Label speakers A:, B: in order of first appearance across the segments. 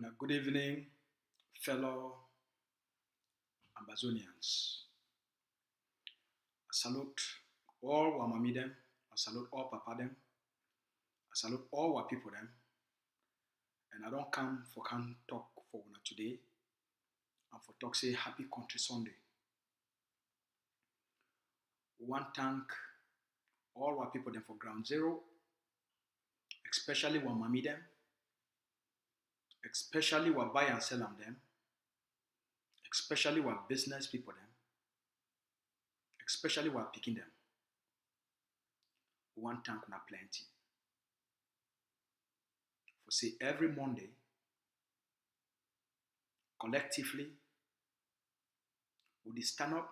A: Good evening, fellow Ambazonians. I salute all our mommy them. I salute all papa them. I salute all our people them. And I don't come for can talk for una today. And for talk say happy country Sunday. We want thank all our people them for ground zero, especially our mommy them, especially our buy and sell them, especially our business people them, especially our picking them. We want thank una plenty. For say every Monday, collectively, we stand up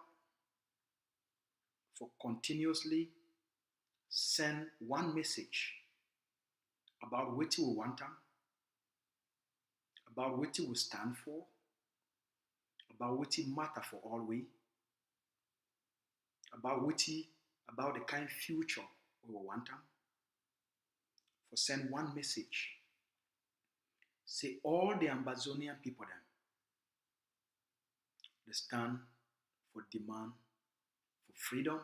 A: for continuously send one message about what we want them, about what we stand for, about what matter for all we, about the kind future we want them, for send one message. Say all the Ambazonian people them, they stand for demand for freedom,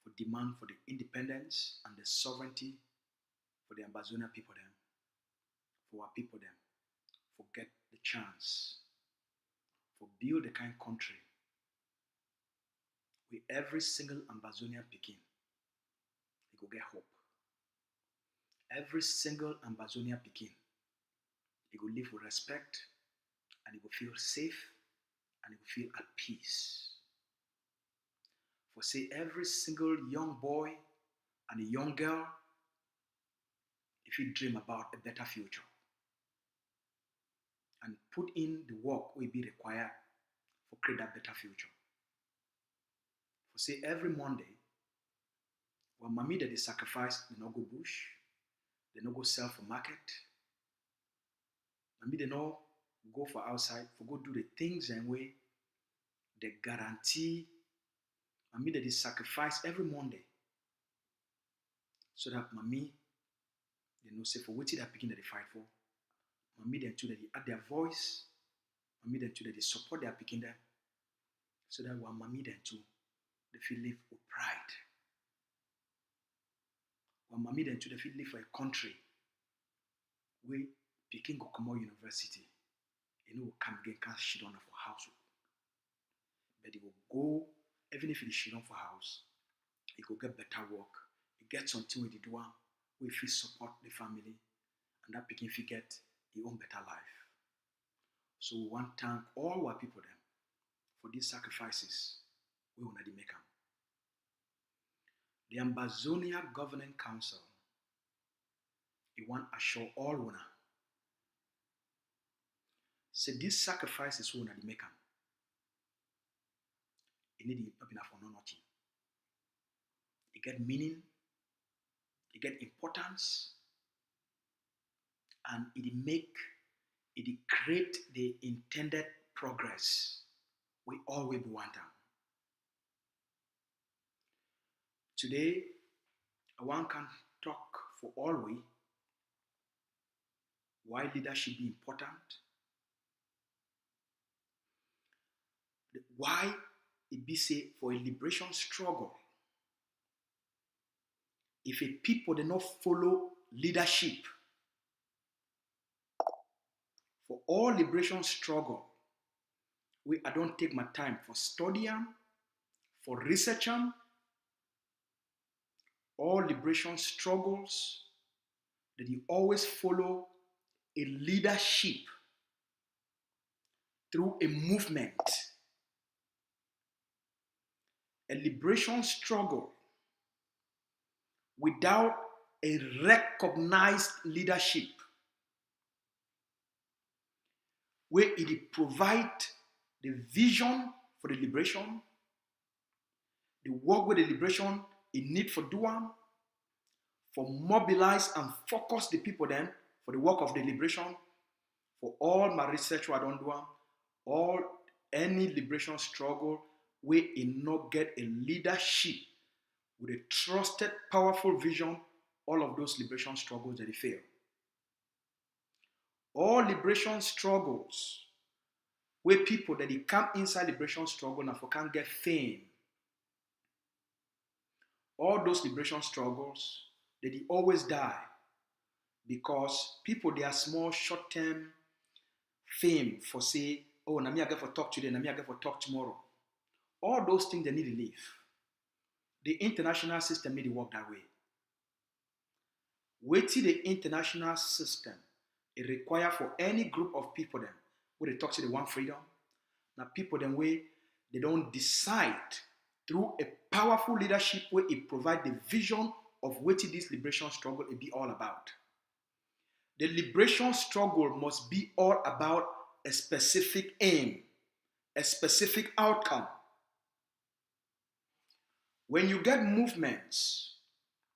A: for demand for the independence and the sovereignty for the Ambazonian people them, for our people them, for get the chance, for build the kind country where every single Ambazonian picking, they go get hope. Every single Ambazonian picking, they go live with respect, and they go feel safe, and they go feel at peace. For say every single young boy and a young girl, if you dream about a better future and put in the work will be required for create that better future. For say every Monday, when mommy that they sacrifice, they no go bush, they no go sell for market, mommy they no go for outside, for go do the things and way they guarantee. Mommy that they sacrifice every Monday, so that mommy they know say for what they are picking that they fight for. Mommy them too that they add their voice. Mommy them too that they support their picking them, so that when mommy them too they feel live with pride. When mommy them too they feel live for a country where picking go come out university, you know come again can't shit on for house, but they will go even if it is shit on for house, he will get better work. He get something with the do we feel support the family, and that picking fi get his own better life. So we want to thank all our people them for these sacrifices we want to make them. The Ambazonia Governing Council, it want to assure all wanna say these sacrifices we want to make them. It need not enough for no nothing. It get meaning, it get importance, and it create the intended progress we always want them. Today, I want to talk for all we why leadership be important, why it be say for a liberation struggle. If a people they not follow leadership for all liberation struggle, I don't take my time for studying, for researching. All liberation struggles that you always follow a leadership through a movement. A liberation struggle without a recognized leadership where it provide the vision for the liberation, the work with the liberation in need for doing, for mobilize and focus the people then for the work of the liberation. For all my research I don't do, all any liberation struggle where it not get a leadership with a trusted, powerful vision, all of those liberation struggles that they fail. all liberation struggles where people that they come inside liberation struggle and for can't get fame. All those liberation struggles, they always die because people, they are small short-term fame for say, oh, na me I get for talk today, na me I get for talk tomorrow. All those things they need to leave. The international system made it work that way. Wait till the international system it require for any group of people them where they talk to the one freedom. Now people them way they don't decide through a powerful leadership where it provide the vision of what this liberation struggle it be all about. The liberation struggle must be all about a specific aim, a specific outcome. When you get movements,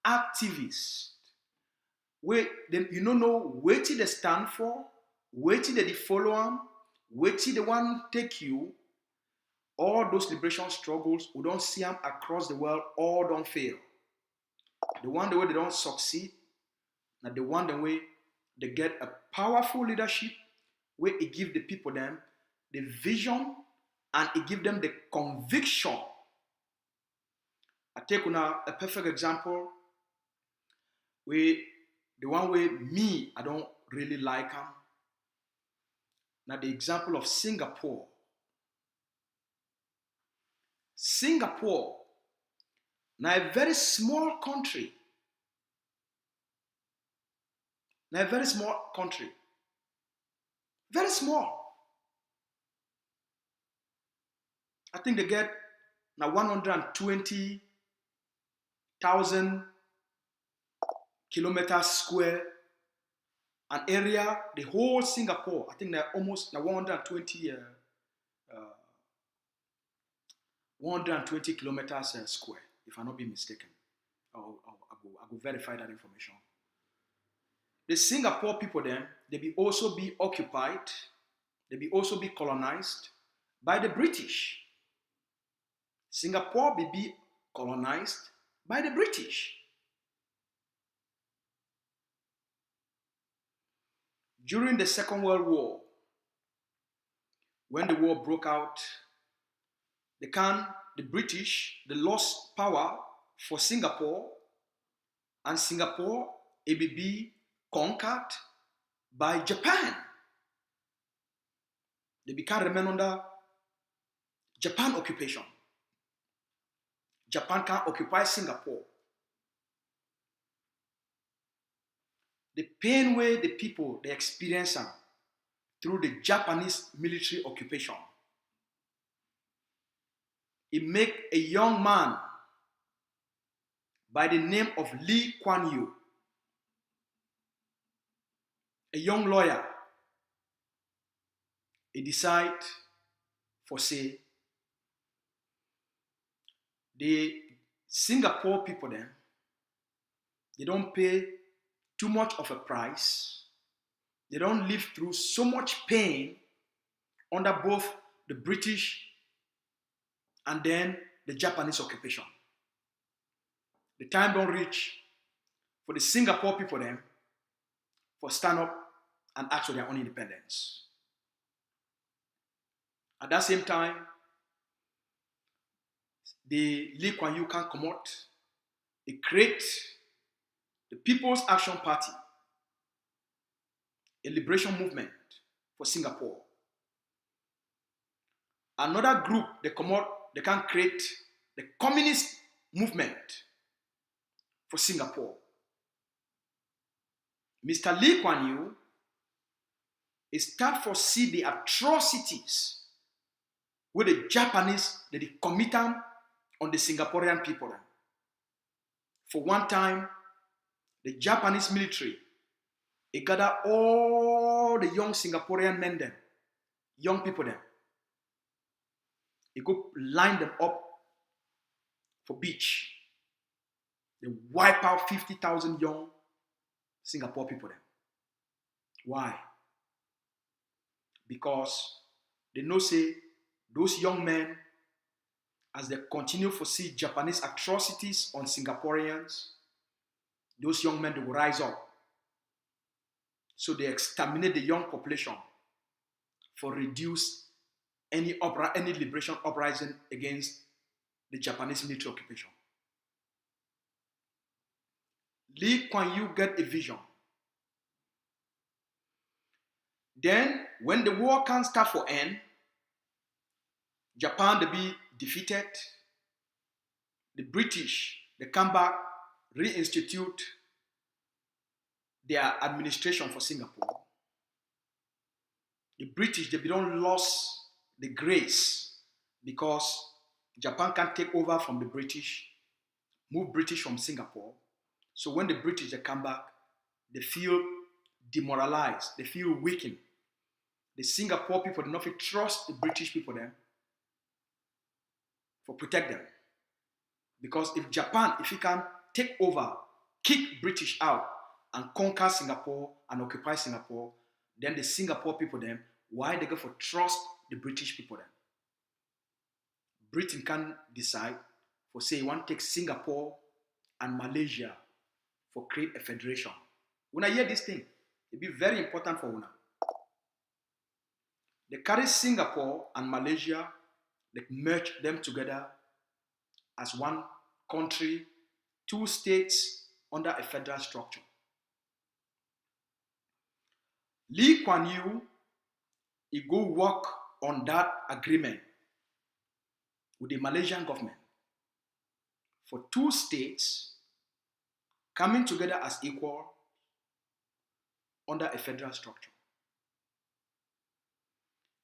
A: activists, where you don't know what they stand for, what they follow them, what they want take you, all those liberation struggles, we don't see them across the world, all don't fail. The one the way they don't succeed, now the one the way they get a powerful leadership where it give the people them the vision and it give them the conviction. I take a perfect example where the one way me, I don't really like them. Now the example of Singapore. Singapore, now a very small country. Now a very small country. Very small. I think they get now 120,000 kilometers square, an area, the whole Singapore, I think they're almost now 120 kilometers square, if I'm not being mistaken. I'll go verify that information. The Singapore people then, they be also be occupied, they be also be colonized by the British. Singapore be colonized by the British. During the Second World War, when the war broke out, the British, they lost power for Singapore, and Singapore it will be conquered by Japan. They become remain under Japan occupation. Japan can occupy Singapore. The pain way the people they experience through the Japanese military occupation. It make a young man by the name of Lee Kuan Yew, a young lawyer, he decide for say the Singapore people then they don't pay too much of a price. They don't live through so much pain under both the British and then the Japanese occupation. The time don't reach for the Singapore people then for stand up and ask for their own independence. At that same time, the Lee Kuan Yew can come out, they create the People's Action Party, a liberation movement for Singapore. Another group, they come out, they can create the Communist movement for Singapore. Mr. Lee Kuan Yew is start for see the atrocities where the Japanese they commit on the Singaporean people. For one time, the Japanese military, it gather all the young Singaporean men them, young people them. It go line them up for beach. They wipe out 50,000 young Singapore people them. Why? Because they know say those young men, as they continue to see Japanese atrocities on Singaporeans, those young men they will rise up. So they exterminate the young population for reduce any liberation uprising against the Japanese military occupation. Lee Kuan Yew get a vision. Then, when the war can't start for end, Japan they be defeated. The British they come back, reinstitute their administration for Singapore. The British they don't lose the grace because Japan can take over from the British, move British from Singapore. So when the British they come back, they feel demoralized, they feel weakened. The Singapore people do not trust the British people then for protect them. Because if Japan, if he can take over, kick British out and conquer Singapore and occupy Singapore, then the Singapore people then, why they go for trust the British people then? Britain can decide for say you want to take Singapore and Malaysia for create a federation. When I hear this thing, it be very important for una. They carry Singapore and Malaysia, they merge them together as one country, two states under a federal structure. Lee Kuan Yew, he go work on that agreement with the Malaysian government for two states coming together as equal under a federal structure.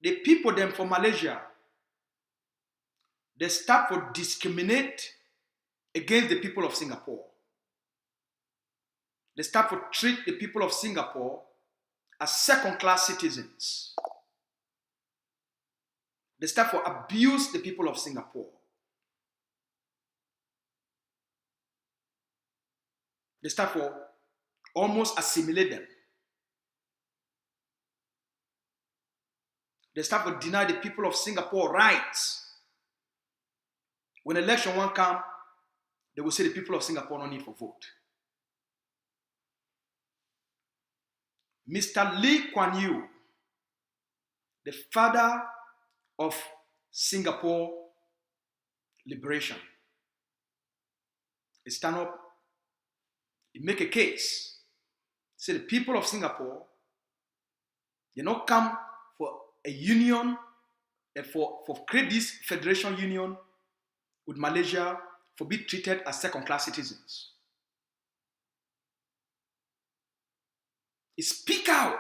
A: The people then for Malaysia, they start to discriminate against the people of Singapore. They start to treat the people of Singapore as second-class citizens. They start to abuse the people of Singapore. They start to almost assimilate them. They start to deny the people of Singapore rights. When election one come, they will say the people of Singapore don't need for vote. Mr. Lee Kuan Yew, the father of Singapore liberation, he stand up, he make a case, say the people of Singapore, they not come for a union, for create this federation union with Malaysia, for being treated as second-class citizens. He speak out.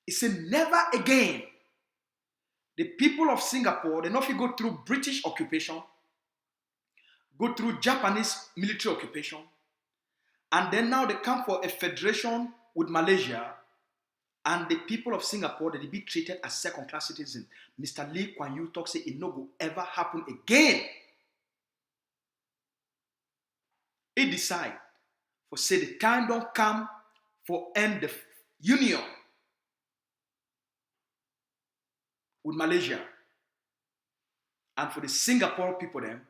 A: He said, never again. The people of Singapore, they not go through British occupation, go through Japanese military occupation, and then now they come for a federation with Malaysia, and the people of Singapore, they be treated as second-class citizens. Mr. Lee Kuan Yew talk say it no go ever happen again. He decide for say the time don't come for end the union with Malaysia and for the Singapore people then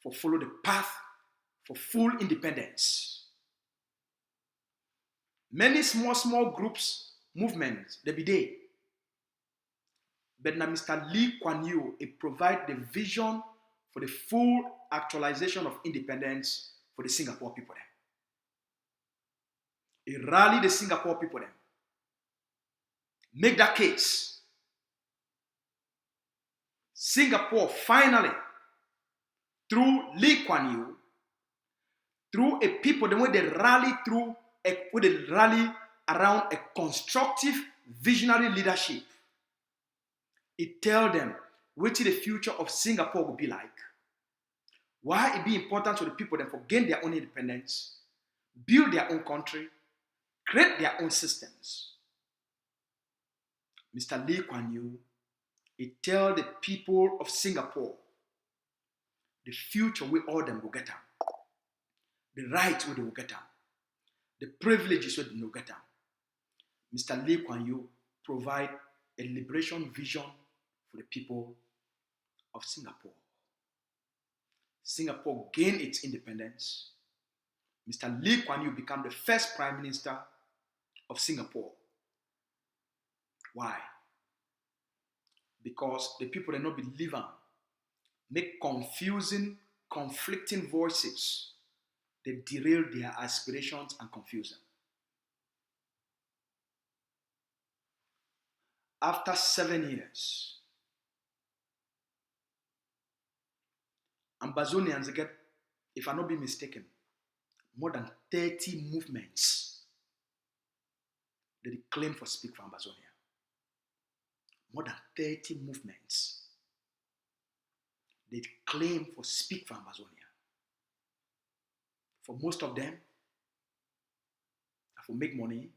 A: for follow the path for full independence. Many small groups, movements, they be there. But now Mr. Lee Kuan Yew, it provide the vision for the full actualization of independence for the Singapore people then. He rally the Singapore people then. Make that case. Singapore finally, through Lee Kuan Yew, through a people, the way they rally through, with a rally around a constructive, visionary leadership. It tell them what the future of Singapore will be like. Why it be important for the people them for gain their own independence, build their own country, create their own systems. Mr. Lee Kuan Yew, he tell the people of Singapore the future where all them will get them, the rights where they will get them, the privileges where they will get them. Mr. Lee Kuan Yew provide a liberation vision for the people of Singapore. Singapore gained its independence. Mr. Lee Kuan Yew became the first prime minister of Singapore. Why? Because the people that not believe am make confusing, conflicting voices. They derail their aspirations and confuse them. After 7 years, Ambazonians get, if I not be mistaken, more than 30 movements that they claim for speak for Ambazonia. More than 30 movements they claim for speak for Ambazonia. For most of them, for make money.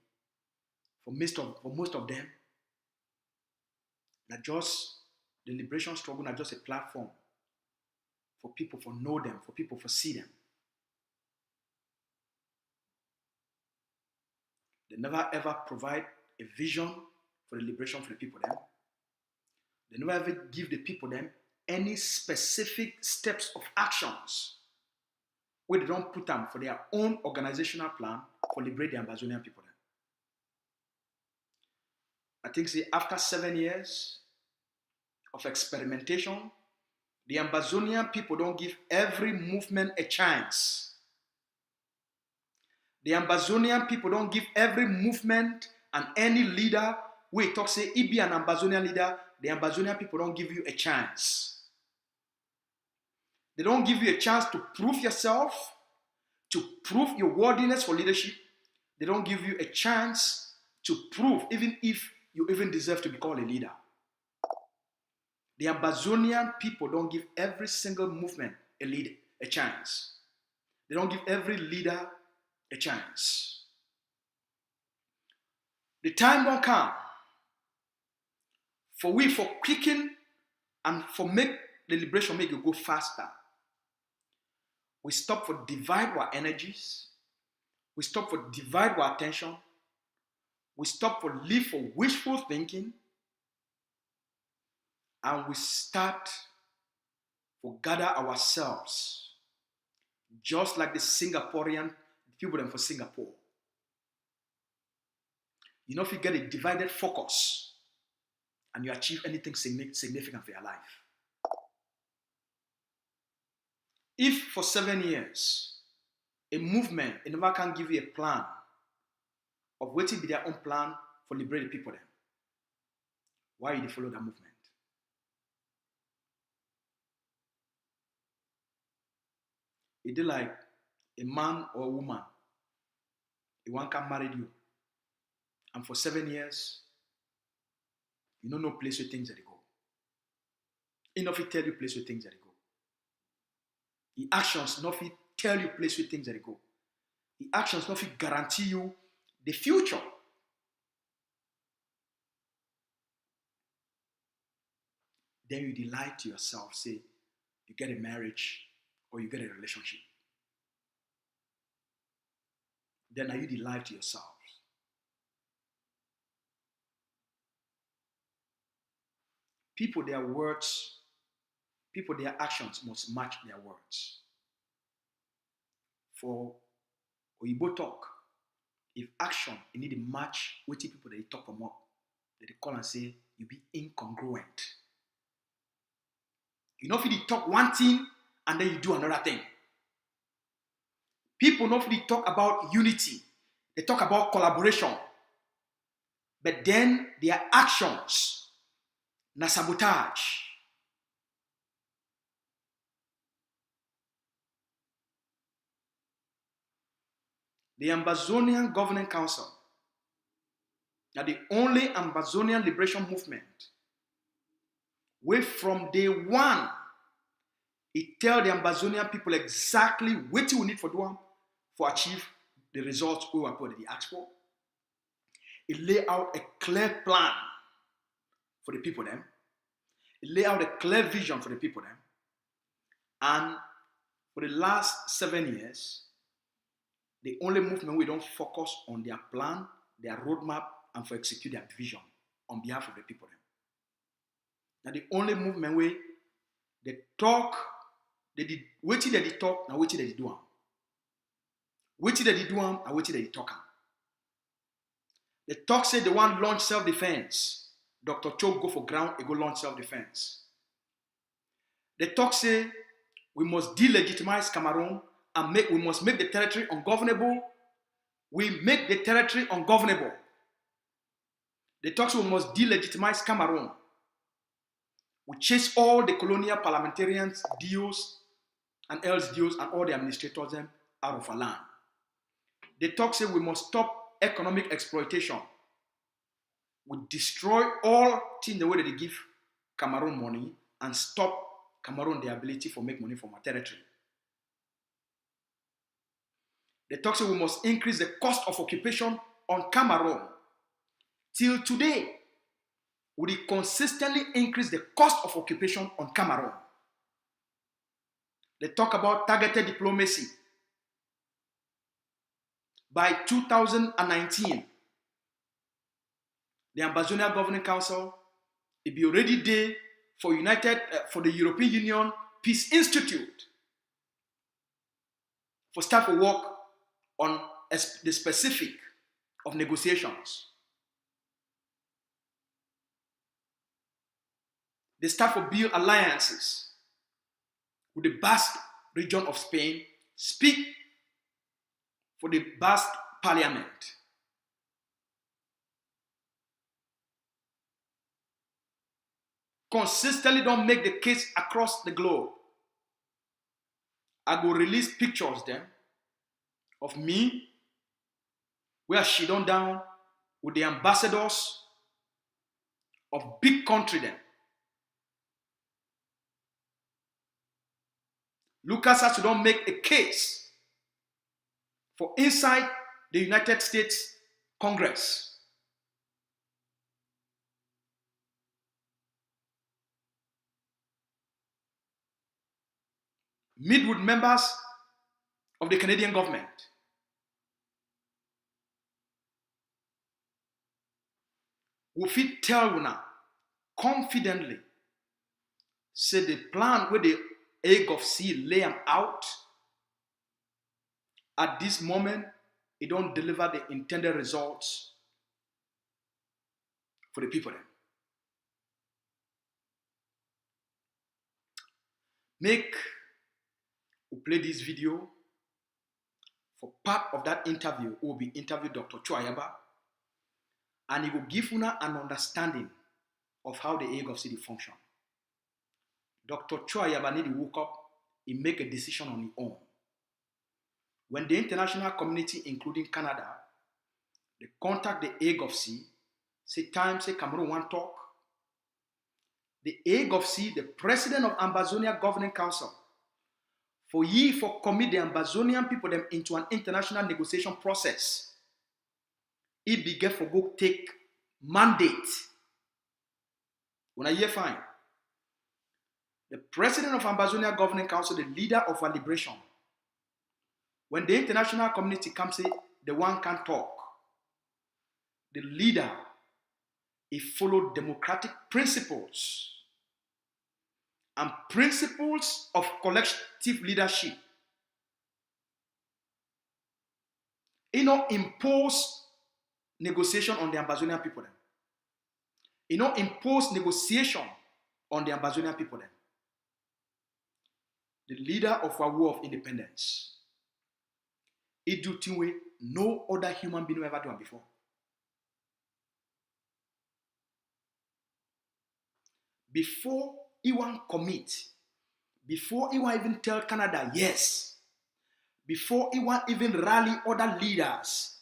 A: For most of them, that just the liberation struggle, not just a platform for people to know them, for people to see them. They never ever provide a vision for the liberation for the people them. They never ever give the people them any specific steps of actions where they don't put them for their own organizational plan for liberate the Ambazonian people them. I think say after 7 years of experimentation, the Ambazonian people don't give every movement a chance. The Ambazonian people don't give every movement and any leader where talk say he be an Ambazonian leader, the Ambazonian people don't give you a chance. They don't give you a chance to prove yourself, to prove your worthiness for leadership. They don't give you a chance to prove even if you even deserve to be called a leader. The Ambazonian people don't give every single movement a chance. They don't give every leader a chance. The time won't come for quicken and for make the liberation make it go faster. We stop for divide our energies. We stop for divide our attention. We stop for live for wishful thinking. And we start to gather ourselves, just like the Singaporean people them for Singapore. You know, if you get a divided focus and you achieve anything significant for your life. If for 7 years, a movement never can give you a plan of what will be their own plan for liberating people then, why you follow that movement? It is like a man or a woman, a one can marry you, and for 7 years, you don't know place where things that they go. Enough it tell you place where things that they go. The actions enough it tell you place where things that they go. The actions enough it guarantee you the future. Then you delight to yourself, say you get a marriage or you get a relationship. Then are you delight to yourself? People, their words, people, their actions must match their words. For Oyibo talk, if action, you need to match with the people that they talk about, that they call and say, you be incongruent. You know if you talk one thing and then you do another thing. People not really talk about unity. They talk about collaboration. But then their actions, na sabotage. The Ambazonian Governing Council, now the only Ambazonian liberation movement, where from day one, it tell the Ambazonian people exactly what you need for doing for achieve the results we were put in the ask for. It lay out a clear plan for the people them. It lay out a clear vision for the people them. And for the last 7 years, the only movement we don't focus on their plan, their roadmap, and for execute their vision on behalf of the people them. Now the only movement where they talk, they did waiting that they talk, now waiting that they do. Waiting that they do and waiting that they talk. The talk say the one launch self-defense. Dr. Cho go for ground, he go launch self-defense. The talk say we must delegitimize Cameroon and we must make the territory ungovernable. We make the territory ungovernable. The talk say we must delegitimize Cameroon. We chase all the colonial parliamentarians, DOs, and else DOs, and all the administrators them out of our land. The talk say we must stop economic exploitation. We destroy all things the way that they give Cameroon money and stop Cameroon the ability for make money from our territory. The talk say we must increase the cost of occupation on Cameroon. Till today, we consistently increase the cost of occupation on Cameroon. They talk about targeted diplomacy. By 2019, the Ambazonia Governing Council will be already there for the European Union Peace Institute for start to work on the specific of negotiations. They start to build alliances with the Basque region of Spain, speak for the Basque Parliament. Consistently don't make the case across the globe. I go release pictures then of me where she done down with the ambassadors of big country then. Lucas has to don't make a case for inside the United States Congress. Meet with members of the Canadian government. We fit tell now confidently say the plan where the egg of sea lay them out at this moment, it don't deliver the intended results for the people then. Make we play this video for part of that interview. We will be interviewed Dr. Chuayaba, and he will give una an understanding of how the egg of sea function. Dr. Chuayaba need to wake up, he make a decision on his own. When the international community, including Canada, they contact the egg of sea, say Cameroon want talk. The egg of sea, the president of Ambazonia Governing Council, for commit the Ambazonian people them into an international negotiation process. He began for go take mandate. When I hear fine. The president of Ambazonia Governing Council, the leader of our liberation, when the international community comes say the one can talk, the leader, he followed democratic principles and principles of collective leadership. He not impose negotiation on the Ambazonian people then. He not impose negotiation on the Ambazonian people then. The leader of our war of independence. He do things way no other human being ever done before. Before he want commit, before he want even tell Canada yes, before he want even rally other leaders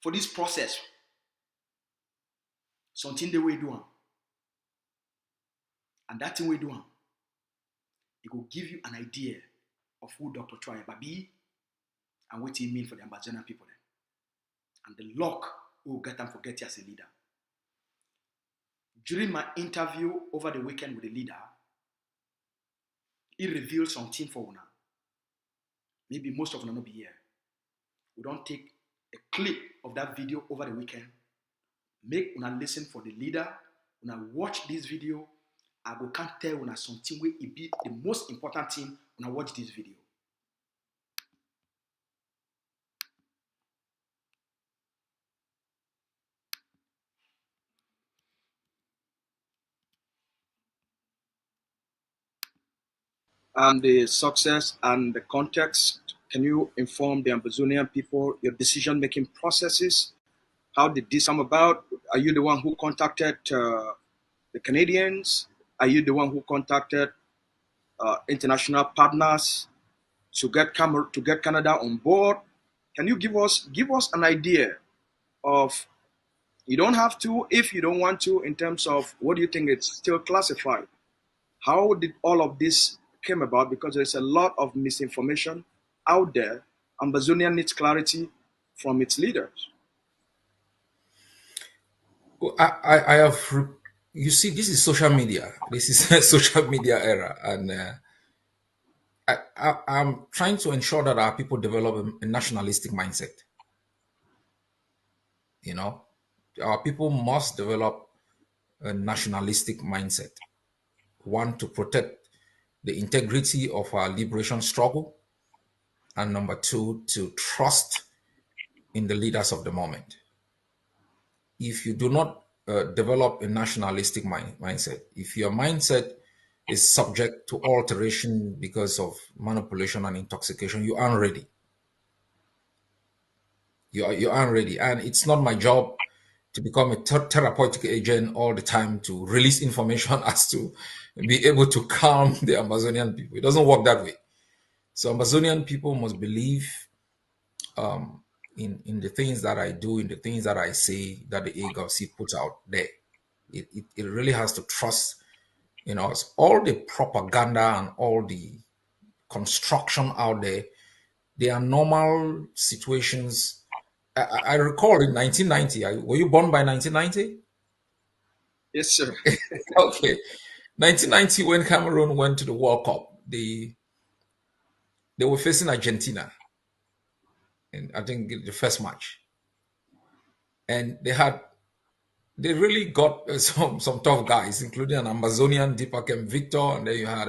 A: for this process, something the way do. And that thing we do, it will give you an idea of who Dr. Chuayaba be and what he mean for the Ambazonian people then. And the luck will get them forget you as a leader. During my interview over the weekend with the leader, he revealed something for una. Maybe most of them not be here. We don't take a clip of that video over the weekend. Make una listen for the leader. Una watch this video. I go can't tell una something where it be the most important thing when I watch this video. the success and the context. Can you inform the Amazonian people your decision-making processes? How did this come about? Are you the one who contacted the Canadians? Are you the one who contacted international partners to get Canada on board? Can you give us an idea of? You don't have to if you don't want to. In terms of what do you think it's still classified? How did all of this came about? Because there's a lot of misinformation out there. Ambazonia needs clarity from its leaders.
B: Well, I have, you see, this is social media. This is a social media era. And I'm trying to ensure that our people develop a nationalistic mindset. You know, our people must develop a nationalistic mindset. One, to protect the integrity of our liberation struggle. And number two, to trust in the leaders of the moment. If you do not develop a nationalistic mindset, if your mindset is subject to alteration because of manipulation and intoxication, you aren't ready. You aren't ready. And it's not my job to become a therapeutic agent all the time to release information as to be able to calm the Amazonian people. It doesn't work that way. So Amazonian people must believe in the things that I do, in the things that I say, that the AGOC puts out there. It really has to trust in us. All the propaganda and all the construction out there, they are normal situations. I recall in 1990, were you born by 1990?
A: Yes, sir.
B: Okay. 1990, when Cameroon went to the World Cup, they were facing Argentina, and I think the first match. And they really got some tough guys, including an Amazonian Deepak Victor, and then you had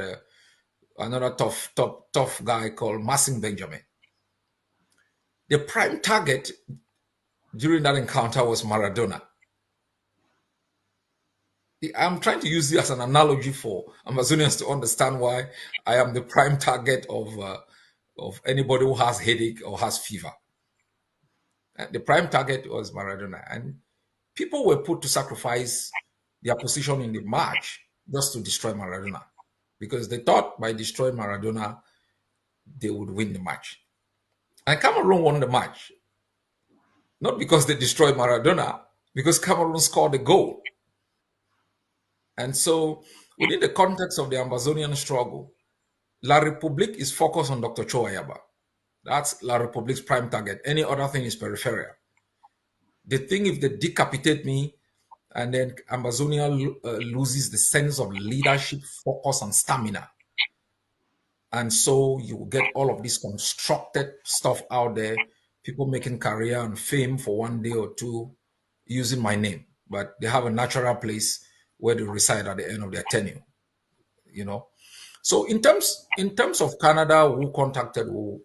B: another tough guy called Massing Benjamin. The prime target during that encounter was Maradona. I'm trying to use this as an analogy for Amazonians to understand why I am the prime target of anybody who has headache or has fever. The prime target was Maradona, and people were put to sacrifice their position in the match just to destroy Maradona, because they thought by destroying Maradona they would win the match. And Cameroon won the match, not because they destroyed Maradona, because Cameroon scored a goal. And so, within the context of the Amazonian struggle, La République is focused on Dr. Choayaba. That's La République's prime target. Any other thing is peripheral. They think if they decapitate me, and then Amazonia loses the sense of leadership, focus, and stamina. And so you will get all of this constructed stuff out there, people making career and fame for one day or two using my name, but they have a natural place where they reside at the end of their tenure, you know. So in terms of Canada, who contacted who,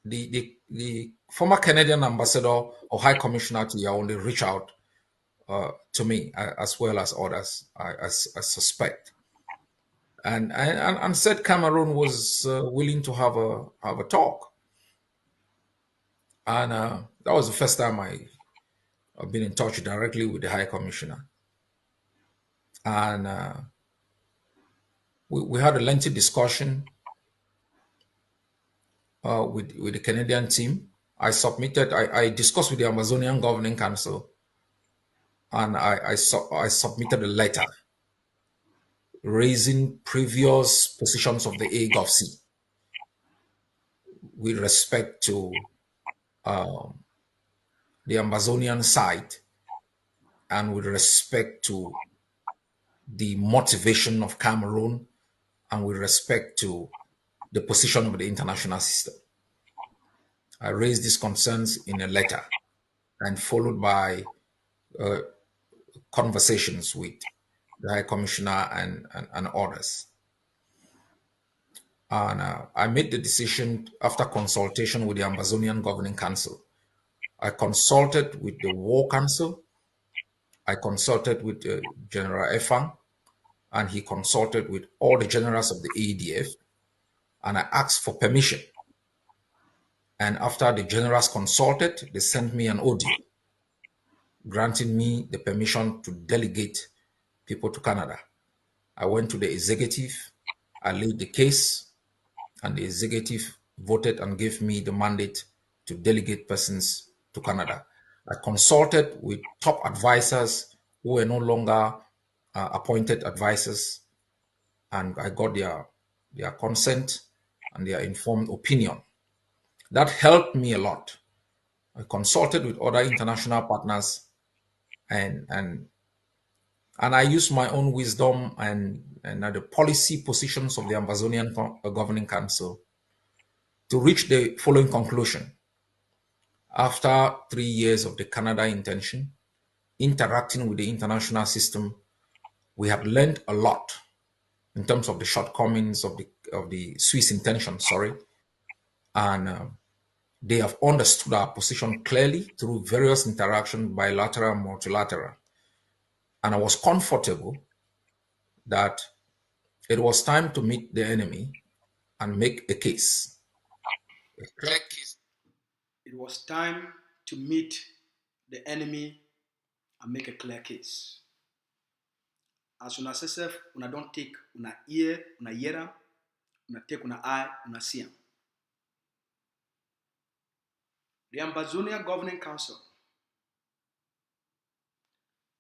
B: the former Canadian ambassador or high commissioner to Yaoundé reached out to me, as well as others, I suspect, and said Cameroon was willing to have a talk, and that was the first time I've been in touch directly with the high commissioner, and we had a lengthy discussion with the Canadian team. I discussed with the Amazonian Governing Council, and I submitted a letter raising previous positions of the AGOC with respect to the Amazonian side and with respect to the motivation of Cameroon and with respect to the position of the international system. I raised these concerns in a letter and followed by conversations with the High Commissioner and others. And I made the decision after consultation with the Amazonian Governing Council. I consulted with the War Council. I consulted with General Efang, and he consulted with all the generals of the ADF. and I asked for permission. And after the generals consulted, they sent me an audio granting me the permission to delegate people to Canada. I went to the executive, I laid the case, and the executive voted and gave me the mandate to delegate persons to Canada. I consulted with top advisors who were no longer appointed advisors, and I got their consent and their informed opinion. That helped me a lot. I consulted with other international partners, and and and I used my own wisdom and the policy positions of the Amazonian Governing Council to reach the following conclusion. After 3 years of the Canada intention, interacting with the international system, we have learned a lot in terms of the shortcomings of the Swiss intention, and they have understood our position clearly through various interactions, bilateral and multilateral. And I was comfortable that it was time to meet the enemy and make a case.
A: It was time to meet the enemy and make a clear case. As una say self, una don't take una ear, una hear am, una take una eye, una see am. The Ambazonia Governing Council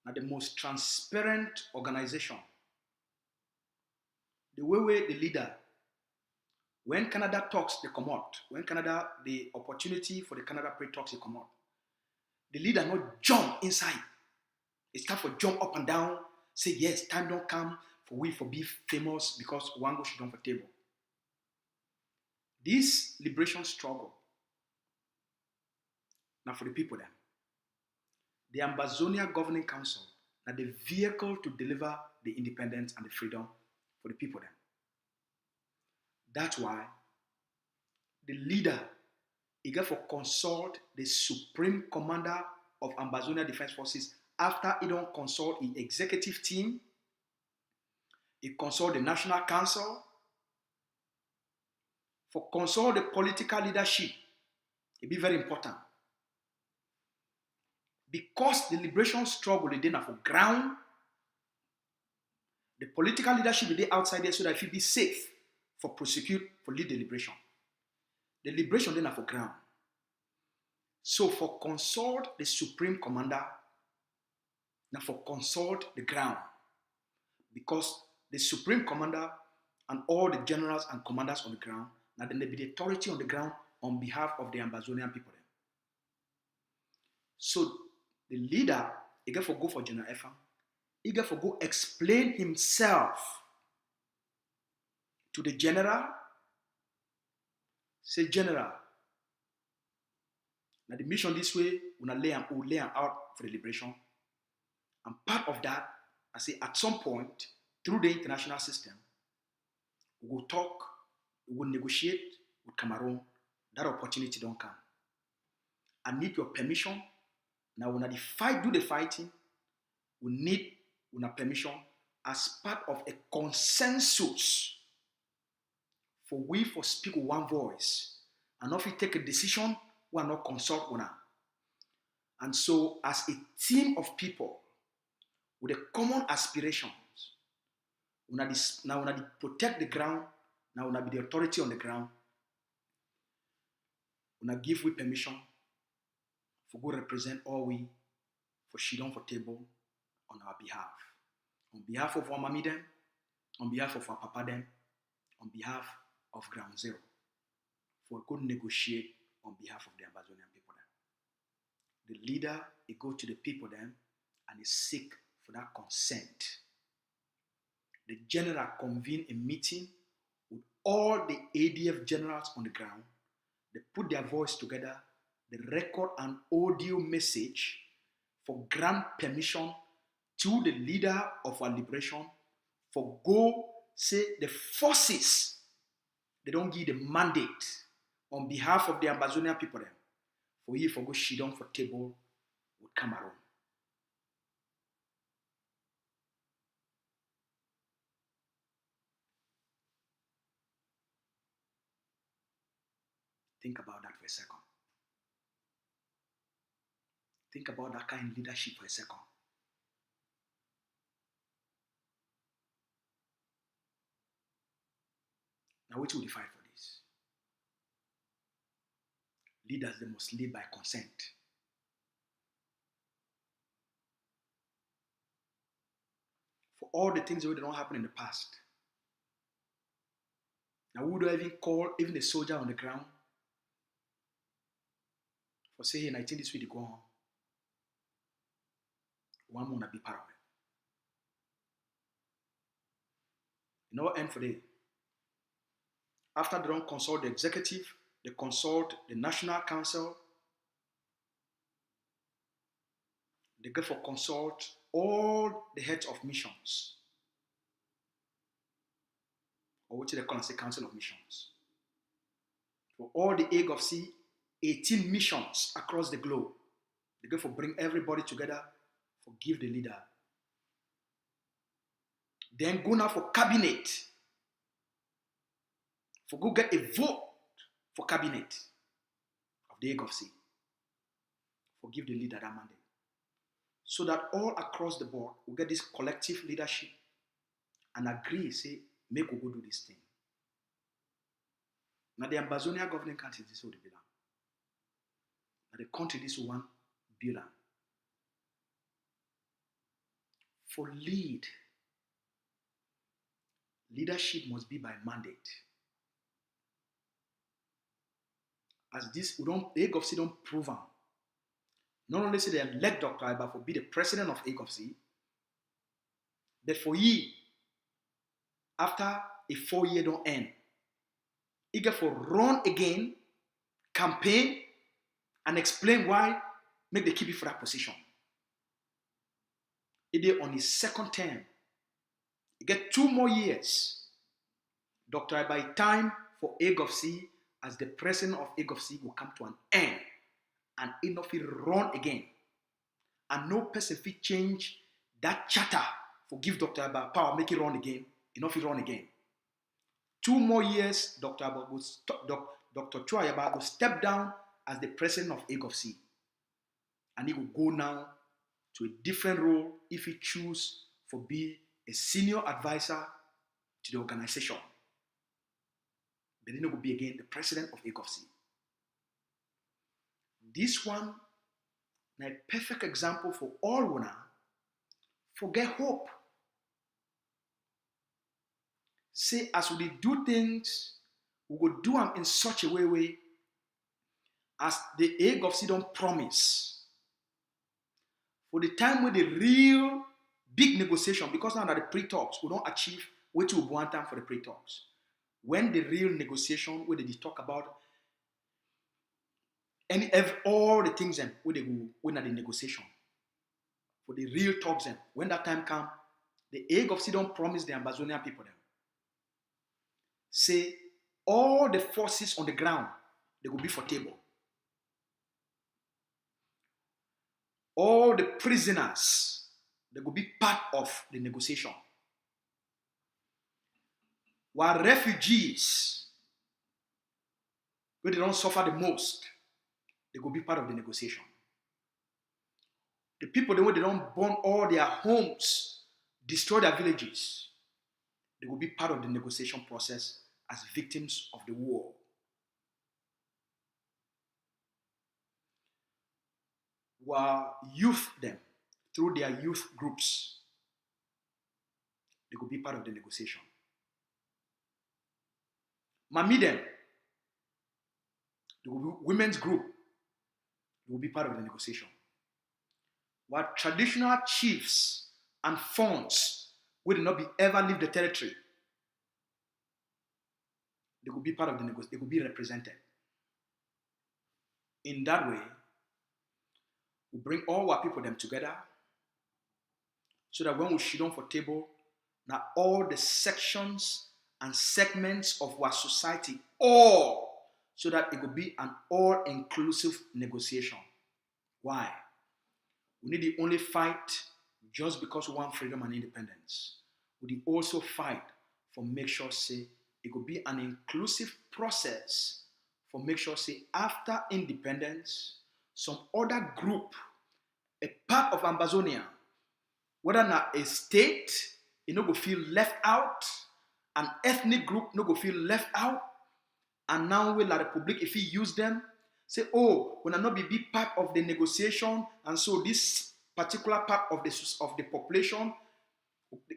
A: na the most transparent organization. The way the leader, when Canada talks, they come out. When Canada, the opportunity for the Canada Party talks, they come out. The leader not jump inside. It's time for jump up and down, say yes, time don't come for we for be famous because one go should on for table. This liberation struggle, now for the people then. The Ambazonia Governing Council, now the vehicle to deliver the independence and the freedom for the people then. That's why the leader, he got for consult the Supreme Commander of Ambazonia Defense Forces after he don't consult the executive team, he consult the National Council, for consult the political leadership. It be very important. Because the liberation struggle is there for ground, the political leadership is there outside there so that it will be safe for prosecute, for lead the liberation. The liberation then for ground. So for consult the Supreme Commander, now for consult the ground. Because the Supreme Commander and all the generals and commanders on the ground, now then they be the authority on the ground on behalf of the Ambazonian people. So the leader, he got for go for General Efang, he got for go explain himself to the general. Say, General, now the mission this way, we'll lay them out for the liberation. And part of that, I say at some point, through the international system, we will talk, we will negotiate with Cameroon. That opportunity don't come. I need your permission. Now, when the fight, do the fighting, we need una permission as part of a consensus for we for speak with one voice. And if we take a decision, we are not consult una. And so, as a team of people with a common aspirations, now una protect the ground, now una be the authority on the ground, una give we permission for go represent all we for shidon for table on our behalf. On behalf of our mommy them, on behalf of our papa them, on behalf of Ground Zero, for go negotiate on behalf of the Amazonian people then. The leader, he go to the people then and he seek for that consent. The general convene a meeting with all the ADF generals on the ground. They put their voice together, they record an audio message for grant permission to the leader of our liberation for go say the forces, they don't give the mandate on behalf of the Amazonian people then, for you for go shidon for table with Cameroon. Think about that for a second. Think about that kind of leadership for a second. Now, which will you fight for this? Leaders, they must live by consent. For all the things that don't happen in the past. Now, we would even call even a soldier on the ground for saying, I think this will go on. One want to be part of it. You know what end for day? After they don't consult the executive, they consult the National Council, they go for consult all the heads of missions, or what they call as a Council of Missions. For all the egg of sea, 18 missions across the globe, they go for bring everybody together, for give the leader. Then go now for cabinet, for go get a vote for cabinet of the egg of sea, for give the leader that mandate. So that all across the board will get this collective leadership and agree, say, make we go do this thing. Now the Ambazonia governing country this will be done. Now the country this one build. For leadership must be by mandate. As this, the egg of sea don't prove am. Not only say they elect Dr. Iba for be the president of AGOFC, but for ye, after a 4-year don't end, he get for run again, campaign, and explain why make they keep it for that position. He did on his second term. He get 2 more years. Dr. Iba time for AGOFC as the president of AGOFC will come to an end. And enough will run again. And no person will change that charter for give Dr. Iba power, make it run again. Enough will run again. 2 more years, Dr. Chua Yaba will step down as the president of AGOFC. And he will go now to a different role if he choose for be a senior advisor to the organization. But then he will be again the president of AGOFC. This one is a perfect example for all wanna forget hope. Say as we do things, we will do them in such a way as the AGOFC don't promise. For the time when the real big negotiation, because now that the pre-talks, we don't achieve what we want time for the pre-talks. When the real negotiation, where they talk about all the things then where they go when at the negotiation for the real talks then when that time come, the AGOFC don't promise the Ambazonian people them. Say all the forces on the ground they will be for table. All the prisoners they will be part of the negotiation. While refugees where they don't suffer the most, they will be part of the negotiation. The people they don't burn all their homes, destroy their villages, they will be part of the negotiation process as victims of the war. While youth them, through their youth groups, they will be part of the negotiation. Mami them, they will be women's group, they will be part of the negotiation. While traditional chiefs and fonts will not be ever leave the territory, they will be part of the negotiation, they will be represented. In that way, we bring all our people them together so that when we sit down for table, now all the sections and segments of our society, all, so that it will be an all-inclusive negotiation. Why? We need to only fight just because we want freedom and independence. We need also fight for make sure say it will be an inclusive process for make sure say after independence, some other group, a part of Ambazonia, whether not a state, it no go feel left out, an ethnic group no go feel left out, and now we La Republic, if he use them, say, oh, when I not be part of the negotiation, and so this particular part of the population,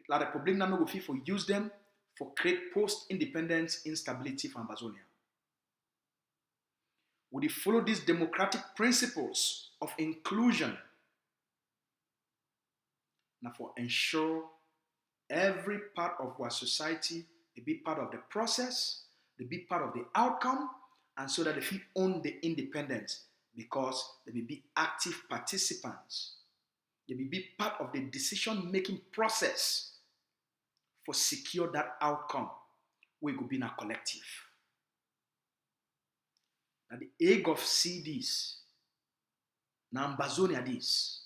A: La Republic now no go feel for use them for create post-independence instability for Ambazonia. Would you follow these democratic principles of inclusion? Now for ensure every part of our society, they be part of the process, they be part of the outcome, and so that they feel own the independence because they may be active participants. They may be part of the decision-making process for secure that outcome where it could be in a collective. Now the egg of see this, now Ambazonia this.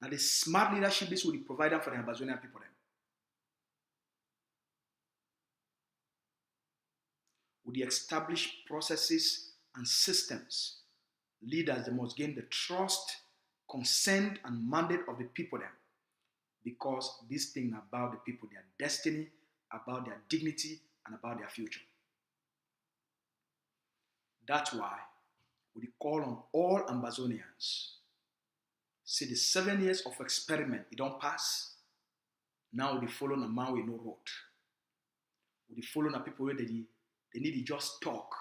A: Now the smart leadership this will be provided for the Ambazonian people. With the established processes and systems, leaders they must gain the trust, consent, and mandate of the people them. Because this thing about the people, their destiny, about their dignity, and about their future. That's why we call on all Ambazonians. See the 7 years of experiment, it don't pass. Now we follow a man with no road. We follow the people where they need to just talk.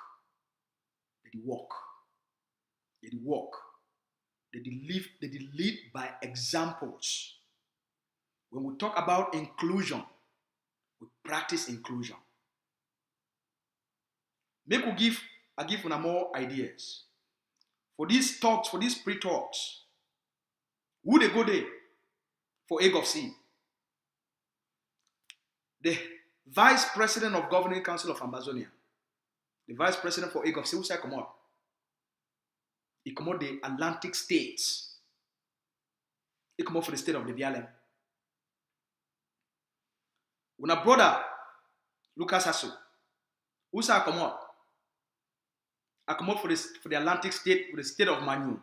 A: They walk. They walk. They lead by examples. When we talk about inclusion, we practice inclusion. Make we give more ideas. For these talks, for these pre-talks, who they go there for egg of C? The Vice President of Governing Council of Ambazonia, the Vice President for egg of C, who say come out? He come out the Atlantic states. He come out for the state of the BLM. When a brother, Lucas Asso, who say come out? I come out for the Atlantic state, for the state of Manu.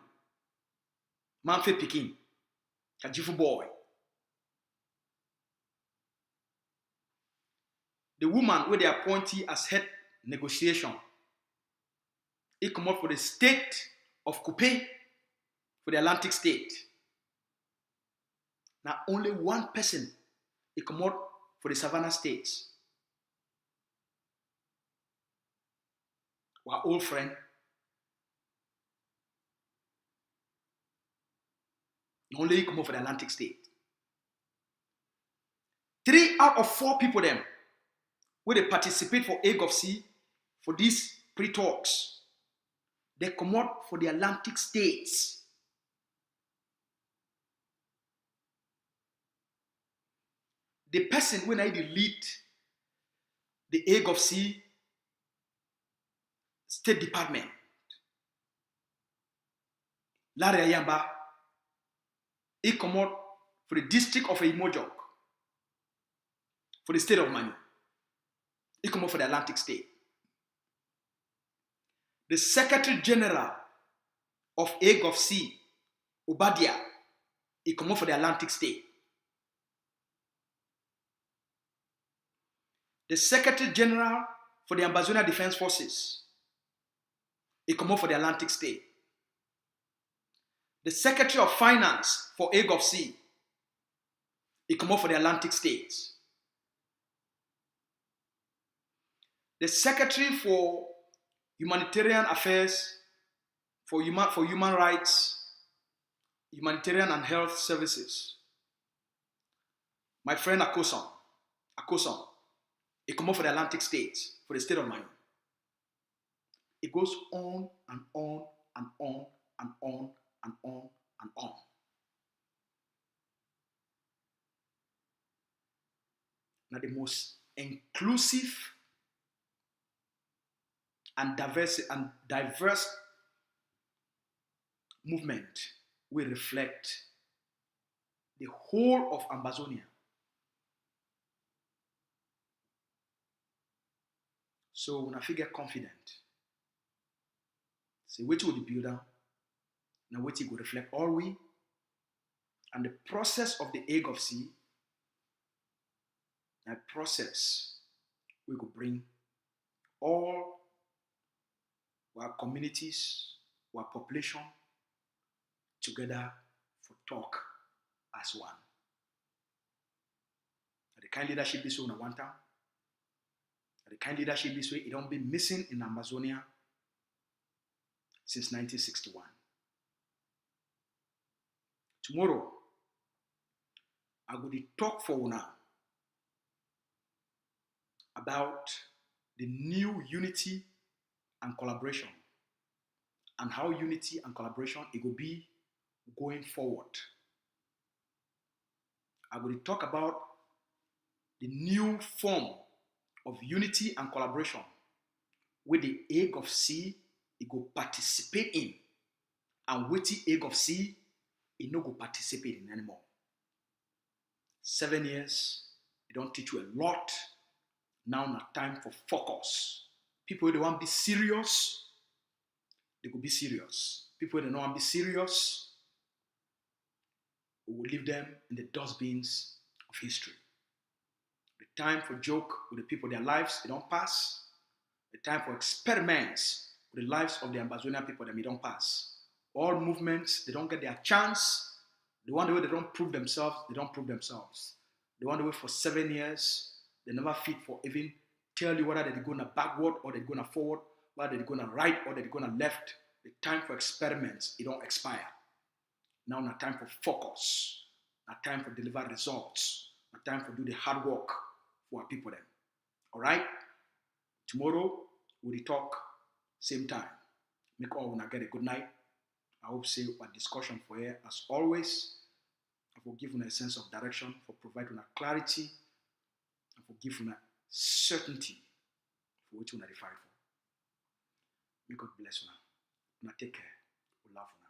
A: Manfred Pidgn, a Jifu boy. The woman where they appointee as head negotiation, he come out for the state of Coupe, for the Atlantic state. Now only one person, he come out for the Savannah states. Our old friend, only he come out for the Atlantic state. 3 out of 4 people them, where they participate for egg of C, for these pre-talks, they come out for the Atlantic states. The person when I lead the egg of C State Department, Larry Ayamba, he come out for the district of Imojok, for the state of Manu. He come out for the Atlantic state. The Secretary General of egg of C, Obadia, he come out for the Atlantic state. The Secretary General for the Ambazonia Defense Forces, he come out for the Atlantic state. The Secretary of Finance for egg of C, he come out for the Atlantic states. The Secretary for Humanitarian Affairs, for human rights, humanitarian and health services, my friend Akoson, he come out for the Atlantic states, for the state of Manu. It goes on and on and on and on and on and on. Now the most inclusive and diverse movement will reflect the whole of Ambazonia. So when I feel get confident, say which will the builder, now what you go reflect all we, and the process of the egg of sea, that process we could bring all our communities, our population together for talk as one. The kind leadership this way in one time, the kind leadership this way, it don't be missing in Amazonia since 1961. Tomorrow, I go to talk for now about the new unity and collaboration, and how unity and collaboration it will be going forward. I will talk about the new form of unity and collaboration where the egg of sea it go participate in, and with the egg of sea it no go participate in anymore. 7 years, it don't teach you a lot. Now not time for focus. People they want to be serious, they could be serious. People that don't want to be serious, we will leave them in the dustbins of history. The time for joke with the people, their lives, they don't pass. The time for experiments with the lives of the Amazonian people, they don't pass. All movements, they don't get their chance. The one way they don't prove themselves, they don't prove themselves. The one way for 7 years, they never fit for even tell you whether they're going to backward or they're going to forward, whether they're going to right or they're going to left. The time for experiments, it don't expire. Now not time for focus, not time for deliver results, not time for do the hard work for our people then. All right? Tomorrow, we'll talk same time. Make all when I get a good night. I hope say our discussion for here as always. I will give you a sense of direction, for providing a clarity, and for giving a certainty for which you are fight for. May God bless you now. Take care. We love you now.